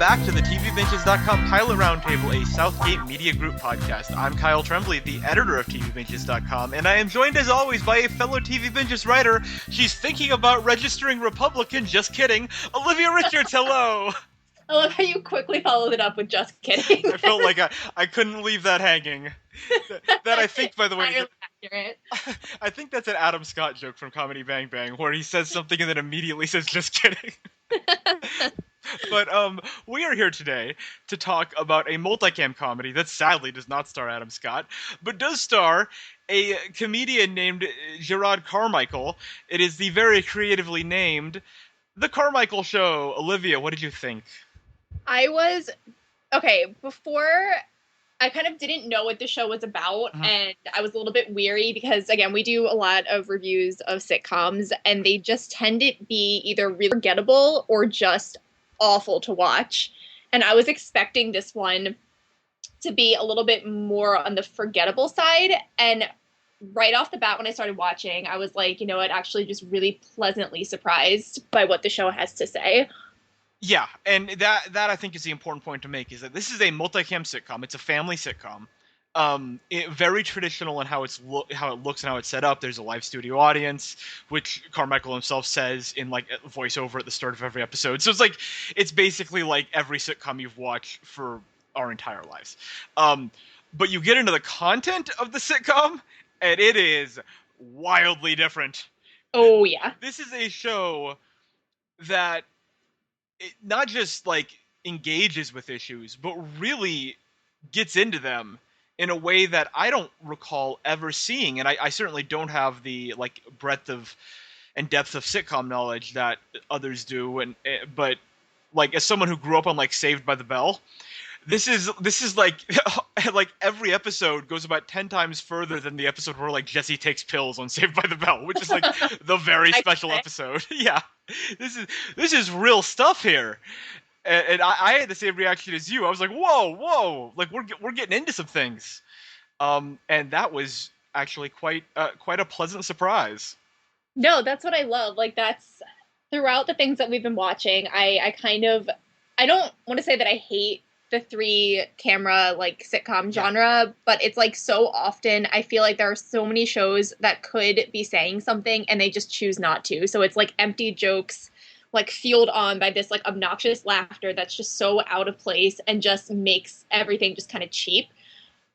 back to the TVBinges.com Pilot Roundtable, a Southgate Media Group podcast. I'm Kyle Tremblay, the editor of TVBinges.com, and I am joined as always by a fellow TV Binges writer. She's thinking about registering Republican, just kidding, Olivia Richards, hello! I love how you quickly followed it up with just kidding. I felt like I couldn't leave that hanging. That I think, by the way, accurate. I think that's an Adam Scott joke from Comedy Bang Bang, where he says something and then immediately says, just kidding. But we are here today to talk about a multicam comedy that sadly does not star Adam Scott, but does star a comedian named Jarrod Carmichael. It is the very creatively named The Carmichael Show. Olivia, what did you think? Before I kind of didn't know what the show was about, and I was a little bit weary because, again, we do a lot of reviews of sitcoms, and they just tend to be either really forgettable or just awful to watch. And I was expecting this one to be a little bit more on the forgettable side, and right off the bat when I started watching, I was like, you know what, actually just really pleasantly surprised by what the show has to say. Yeah, and that I think is the important point to make, is that this is a multicam sitcom. It's a family sitcom. Very traditional in how it looks and how it's set up. There's a live studio audience, which Carmichael himself says in like a voiceover at the start of every episode. So it's basically like every sitcom you've watched for our entire lives. But you get into the content of the sitcom, and it is wildly different. Oh yeah. This is a show that it not just like engages with issues, but really gets into them in a way that I don't recall ever seeing, and I certainly don't have the like breadth of and depth of sitcom knowledge that others do. But like as someone who grew up on like Saved by the Bell, this is like like every episode goes about 10 times further than the episode where like Jesse takes pills on Saved by the Bell, which is like the very special episode. Yeah, this is real stuff here, and I had the same reaction as you. I was like, whoa, like we're getting into some things, and that was actually quite a pleasant surprise. No, that's what I love. Like that's throughout the things that we've been watching. I don't want to say that I hate the 3-camera like sitcom genre, but it's like so often I feel like there are so many shows that could be saying something and they just choose not to. So it's like empty jokes, like fueled on by this like obnoxious laughter that's just so out of place and just makes everything just kind of cheap.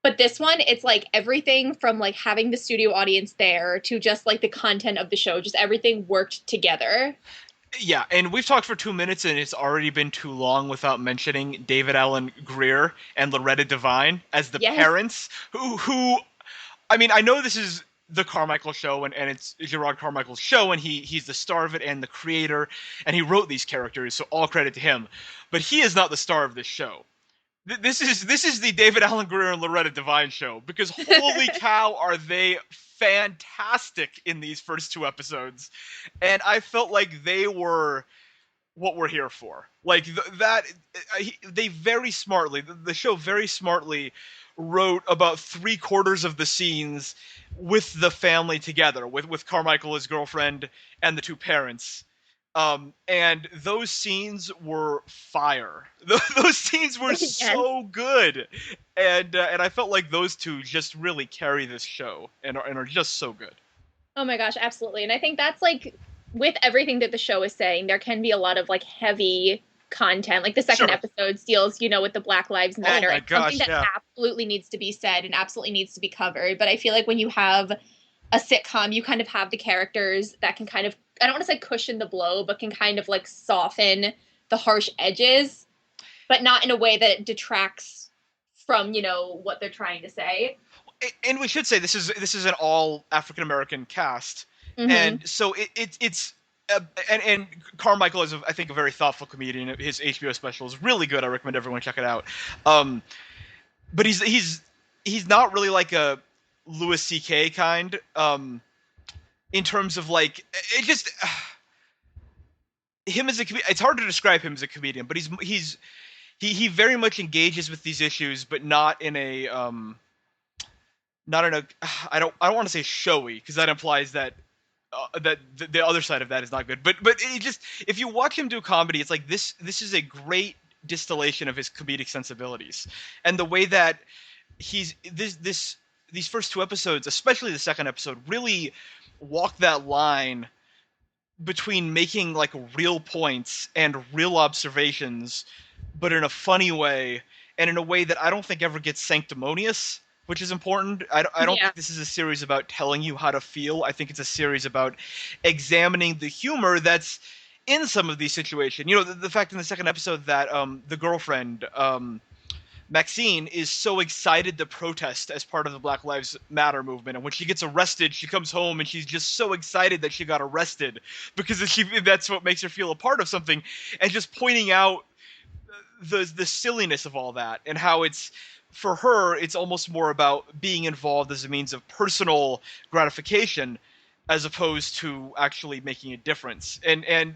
But this one, it's like everything from like having the studio audience there to just like the content of the show, just everything worked together. Yeah, and we've talked for 2 minutes, and it's already been too long without mentioning David Alan Grier and Loretta Devine as the parents, who, I mean, I know this is the Carmichael Show, and it's Jarrod Carmichael's show, and he's the star of it and the creator, and he wrote these characters, so all credit to him. But he is not the star of this show. This is the David Alan Grier and Loretta Devine show, because holy cow, are they fantastic in these first 2 episodes, and I felt like they were what we're here for. Like they very smartly, the show very smartly wrote about 3/4 of the scenes with the family together, with Carmichael, his girlfriend, and the 2 parents. And those scenes were fire. Those scenes were so good, and I felt like those 2 just really carry this show and are just so good. Oh my gosh, absolutely. And I think that's like with everything that the show is saying, there can be a lot of like heavy content. Like the second episode deals, with the Black Lives Matter. Oh my gosh, something that absolutely needs to be said and absolutely needs to be covered. But I feel like when you have a sitcom, you kind of have the characters that can kind of, I don't want to say cushion the blow, but can kind of like soften the harsh edges, but not in a way that it detracts from, what they're trying to say. And we should say this is an all African American cast, and so it's and Carmichael is I think a very thoughtful comedian. His HBO special is really good. I recommend everyone check it out. But he's not really like a Louis C.K. kind. In terms of like, it just him as a it's hard to describe him as a comedian, but he very much engages with these issues, but not in a I don't want to say showy, because that implies that that the other side of that is not good. But it just, if you watch him do comedy, it's like this is a great distillation of his comedic sensibilities, and the way that these first two episodes, especially the second episode, really walk that line between making like real points and real observations, but in a funny way, and in a way that I don't think ever gets sanctimonious, which is important. I don't think this is a series about telling you how to feel. I think it's a series about examining the humor that's in some of these situations. You know, the fact in the second episode that the girlfriend, Maxine, is so excited to protest as part of the Black Lives Matter movement, and when she gets arrested, she comes home and she's just so excited that she got arrested because that's what makes her feel a part of something, and just pointing out the silliness of all that, and how it's, for her, it's almost more about being involved as a means of personal gratification as opposed to actually making a difference, and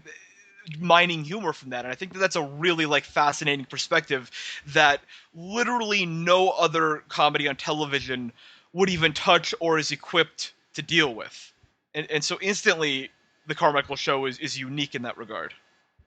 mining humor from that. And I think that that's a really like fascinating perspective that literally no other comedy on television would even touch or is equipped to deal with. And so instantly the Carmichael Show is unique in that regard.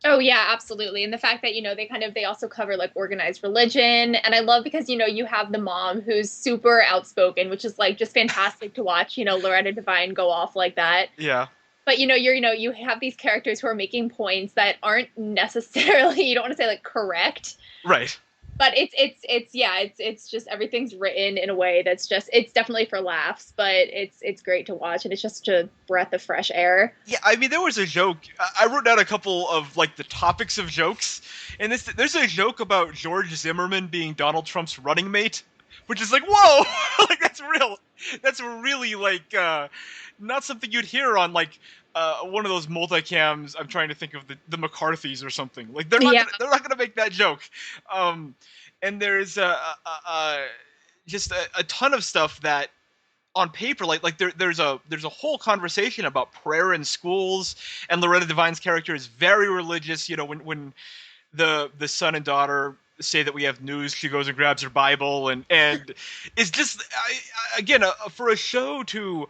Oh yeah, absolutely. And the fact that, they also cover like organized religion. And I love because, you have the mom who's super outspoken, which is like just fantastic to watch, Loretta Devine go off like that. Yeah. But you have these characters who are making points that aren't necessarily, you don't want to say like correct. Right. But it's just everything's written in a way that's just, it's definitely for laughs, but it's great to watch, and it's just a breath of fresh air. Yeah, I mean, there was a joke. I wrote down a couple of like the topics of jokes, and there's a joke about George Zimmerman being Donald Trump's running mate, which is like, whoa, like that's real. That's really like not something you'd hear on like one of those multicams. I'm trying to think of the McCarthys or something. Like they're not gonna make that joke. And there's just a ton of stuff that on paper, like there's a whole conversation about prayer in schools, and Loretta Devine's character is very religious. You know, when the son and daughter say that we have news, she goes and grabs her Bible, and it's just again for a show to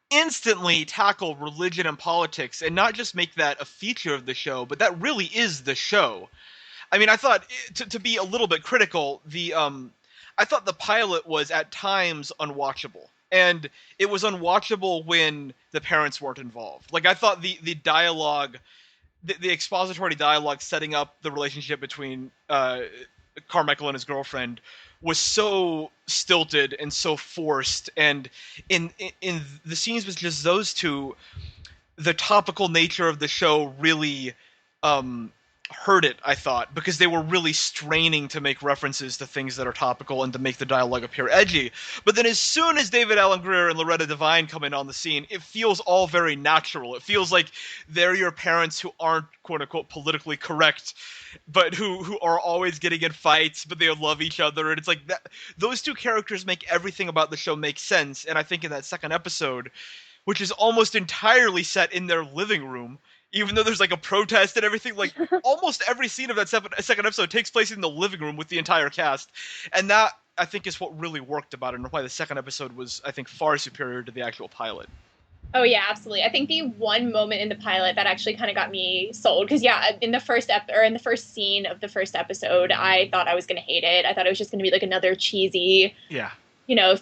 instantly tackle religion and politics and not just make that a feature of the show, but that really is the show. I mean, I thought, to be a little bit critical, I thought the pilot was at times unwatchable. And it was unwatchable when the parents weren't involved. Like, I thought the dialogue, the expository dialogue setting up the relationship between Carmichael and his girlfriend was so stilted and so forced. And in the scenes with just those two, the topical nature of the show really hurt it, I thought, because they were really straining to make references to things that are topical and to make the dialogue appear edgy. But then as soon as David Alan Grier and Loretta Devine come in on the scene, it feels all very natural. It feels like they're your parents who aren't, quote-unquote, politically correct, but who are always getting in fights, but they love each other. And it's like that, those two characters make everything about the show make sense. And I think in that second episode, which is almost entirely set in their living room, even though there's like a protest and everything, like almost every scene of that second episode takes place in the living room with the entire cast. And that, I think, is what really worked about it, and why the second episode was, I think, far superior to the actual pilot. Oh yeah, absolutely. I think the one moment in the pilot that actually kind of got me sold, because in the first scene of the first episode, I thought I was going to hate it. I thought it was just going to be like another cheesy,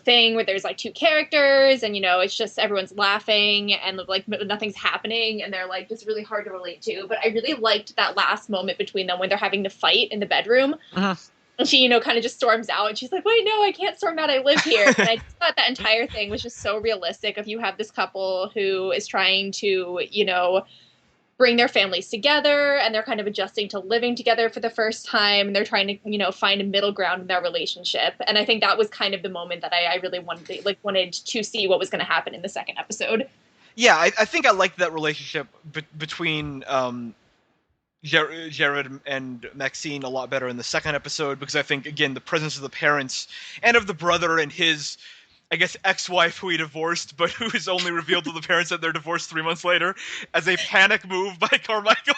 thing where there's like two characters and, it's just everyone's laughing and like nothing's happening and they're like just really hard to relate to. But I really liked that last moment between them when they're having to fight in the bedroom. Uh-huh. And she, kind of just storms out and she's like, wait, no, I can't storm out. I live here. And I just thought that entire thing was just so realistic. If you have this couple who is trying to, bring their families together and they're kind of adjusting to living together for the first time. And they're trying to, find a middle ground in their relationship. And I think that was kind of the moment that I really wanted to see what was going to happen in the second episode. Yeah, I think I liked that relationship between Jarrod and Maxine a lot better in the second episode, because I think, again, the presence of the parents and of the brother and his, I guess, ex-wife who he divorced, but who is only revealed to the parents that they're divorced 3 months later as a panic move by Carmichael.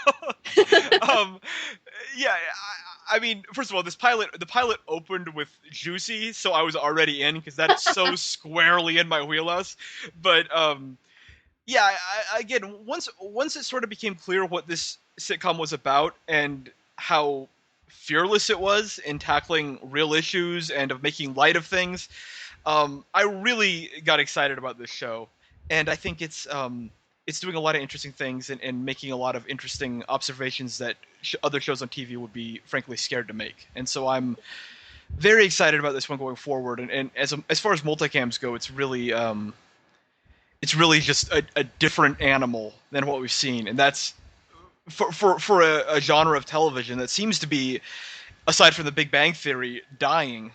I mean, first of all, the pilot opened with Juicy, so I was already in, because that is so squarely in my wheelhouse. But again, once it sort of became clear what this sitcom was about and how fearless it was in tackling real issues and of making light of things. I really got excited about this show, and I think it's doing a lot of interesting things and making a lot of interesting observations that other shows on TV would be frankly scared to make. And so I'm very excited about this one going forward. And as far as multicams go, it's really just a different animal than what we've seen, and that's for a genre of television that seems to be, aside from The Big Bang Theory, dying.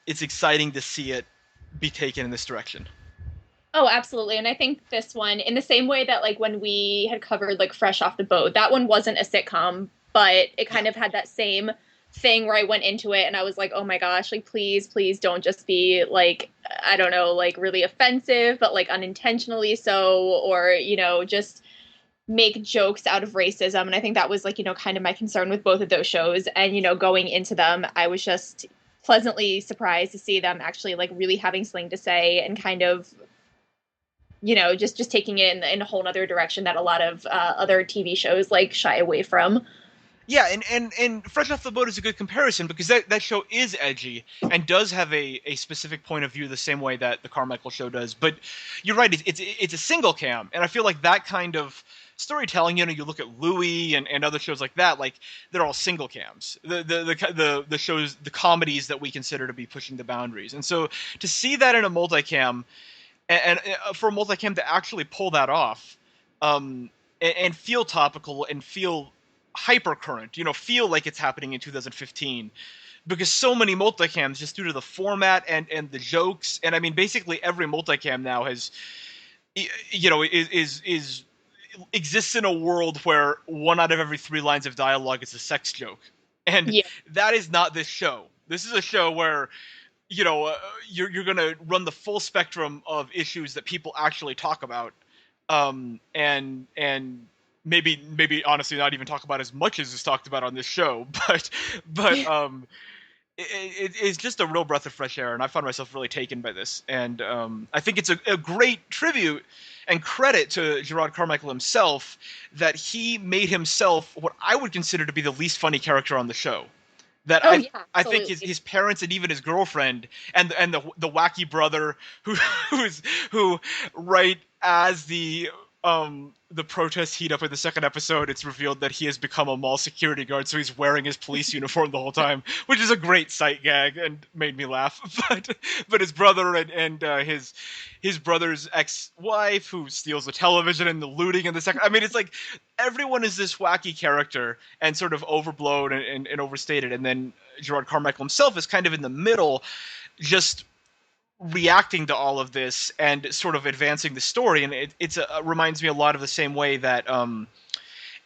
It's exciting to see it be taken in this direction. Oh, absolutely. And I think this one, in the same way that like when we had covered like Fresh Off the Boat, that one wasn't a sitcom, but it kind of had that same thing where I went into it and I was like, oh my gosh, like please, please don't just be like, I don't know, like really offensive, but like unintentionally so, or, just make jokes out of racism. And I think that was like, kind of my concern with both of those shows. And, going into them, I was just pleasantly surprised to see them actually like really having something to say and kind of just taking it in a whole other direction that a lot of other TV shows like shy away from. Yeah, and Fresh Off the Boat is a good comparison because that show is edgy and does have a specific point of view the same way that the Carmichael Show does. But you're right, it's a single cam, and I feel like that kind of storytelling, you look at Louie and other shows like that, like they're all single cams. The shows, the comedies that we consider to be pushing the boundaries, and so to see that in a multicam, and for a multicam to actually pull that off, and feel topical and feel hypercurrent, feel like it's happening in 2015, because so many multicams, just due to the format and the jokes, and I mean basically every multicam now has, is exists in a world where 1 out of every 3 lines of dialogue is a sex joke, and Yeah. that is not this show. This is a show where you're gonna run the full spectrum of issues that people actually talk about, and maybe honestly not even talk about as much as is talked about on this show, but it's just a real breath of fresh air, and I found myself really taken by this, and I think it's a great tribute and credit to Jarrod Carmichael himself that he made himself what I would consider to be the least funny character on the show. That I think his parents and even his girlfriend and the wacky brother who right as the protests heat up in the second episode, it's revealed that he has become a mall security guard, so he's wearing his police uniform the whole time, which is a great sight gag and made me laugh. But his brother and his brother's ex-wife who steals the television and the looting in the second. I mean, it's like everyone is this wacky character and sort of overblown and overstated, and then Jarrod Carmichael himself is kind of in the middle, just reacting to all of this and sort of advancing the story. And it reminds me a lot of the same way that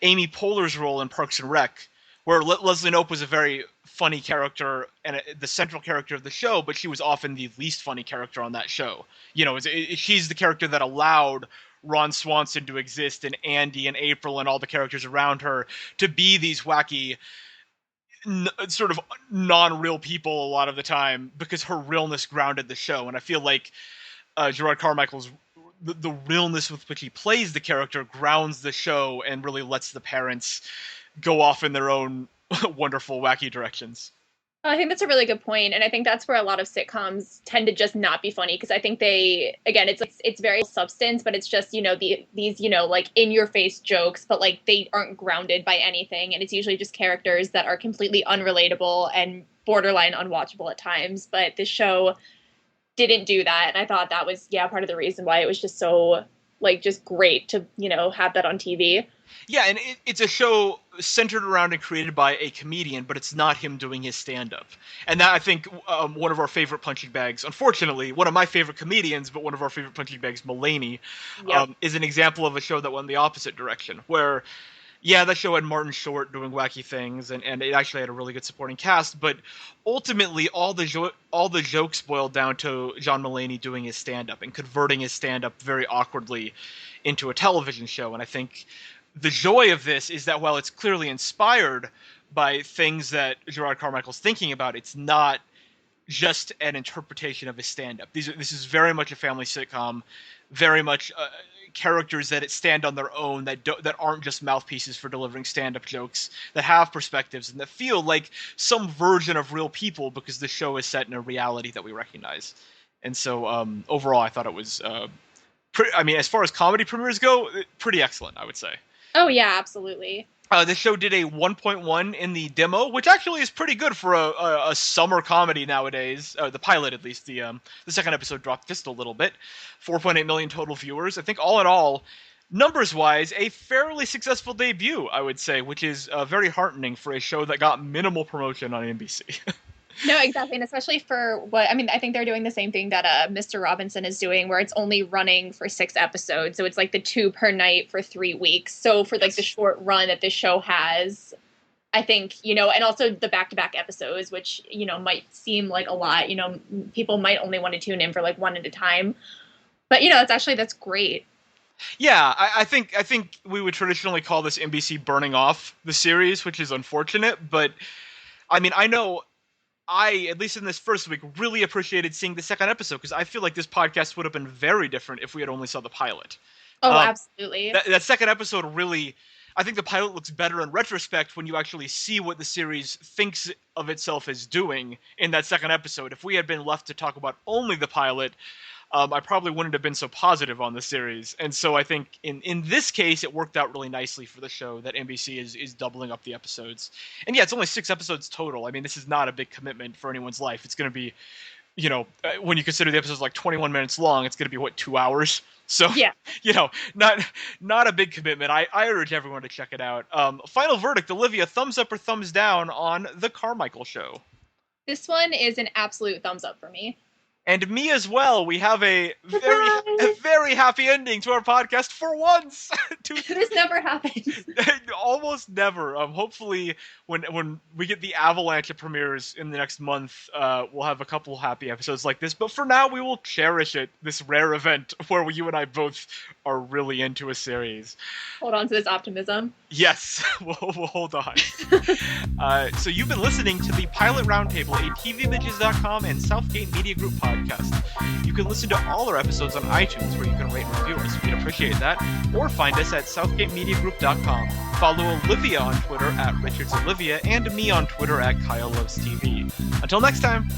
Amy Poehler's role in Parks and Rec, where Leslie Knope was a very funny character and the central character of the show, but she was often the least funny character on that show. She's the character that allowed Ron Swanson to exist, and Andy and April and all the characters around her to be these wacky sort of non-real people a lot of the time, because her realness grounded the show. And I feel like Jarrod Carmichael's the realness with which he plays the character grounds the show and really lets the parents go off in their own wonderful wacky directions. I think that's a really good point, and I think that's where a lot of sitcoms tend to just not be funny, because I think they, again, it's very substance, but it's just these like in your face jokes, but like they aren't grounded by anything, and it's usually just characters that are completely unrelatable and borderline unwatchable at times. But this show didn't do that, and I thought that was part of the reason why it was just so like just great to have that on TV. Yeah, and it's a show centered around and created by a comedian, but it's not him doing his stand-up. And that, I think, one of our favorite punching bags, unfortunately, one of my favorite comedians, but one of our favorite punching bags, Mulaney, is an example of a show that went the opposite direction, where, yeah, that show had Martin Short doing wacky things, and it actually had a really good supporting cast, but ultimately all the jokes boiled down to John Mulaney doing his stand-up and converting his stand-up very awkwardly into a television show. And I think the joy of this is that while it's clearly inspired by things that Jarrod Carmichael's thinking about, it's not just an interpretation of his stand-up. This is very much a family sitcom, very much characters that stand on their own, that aren't just mouthpieces for delivering stand-up jokes, that have perspectives and that feel like some version of real people because the show is set in a reality that we recognize. And so overall, I thought it was, as far as comedy premieres go, pretty excellent, I would say. Oh yeah, absolutely. The show did a 1.1 in the demo, which actually is pretty good for a summer comedy nowadays. The pilot, at least. The second episode dropped just a little bit. 4.8 million total viewers. I think all in all, numbers-wise, a fairly successful debut, I would say, which is very heartening for a show that got minimal promotion on NBC. No, exactly. And especially for I think they're doing the same thing that Mr. Robinson is doing, where it's only running for 6 episodes. So it's like the 2 per night for 3 weeks. So for like the short run that this show has, I think, and also the back-to-back episodes, which, might seem like a lot, people might only want to tune in for like one at a time. But, that's great. Yeah, I think we would traditionally call this NBC burning off the series, which is unfortunate. But I mean, I know I, at least in this first week, really appreciated seeing the second episode because I feel like this podcast would have been very different if we had only saw the pilot. Oh, absolutely. That second episode really, I think the pilot looks better in retrospect when you actually see what the series thinks of itself as doing in that second episode. If we had been left to talk about only the pilot, I probably wouldn't have been so positive on the series. And so I think in this case, it worked out really nicely for the show that NBC is doubling up the episodes. And yeah, it's only 6 episodes total. I mean, this is not a big commitment for anyone's life. It's going to be, when you consider the episodes like 21 minutes long, it's going to be, 2 hours? So, yeah. Not a big commitment. I urge everyone to check it out. Final verdict, Olivia, thumbs up or thumbs down on The Carmichael Show? This one is an absolute thumbs up for me. And me as well. We have a very happy ending to our podcast for once. This never happens. Almost never. Hopefully, when we get the avalanche of premieres in the next month, we'll have a couple happy episodes like this. But for now, we will cherish it. This rare event where you and I both are really into a series. Hold on to this optimism. Yes, we'll hold on. So you've been listening to the Pilot Roundtable, a TVBitches.com and Southgate Media Group podcast. You can listen to all our episodes on iTunes, where you can rate and review us. We'd appreciate that. Or find us at SouthgateMediaGroup.com. Follow Olivia on Twitter at RichardsOlivia and me on Twitter at KyleLovesTV. Until next time.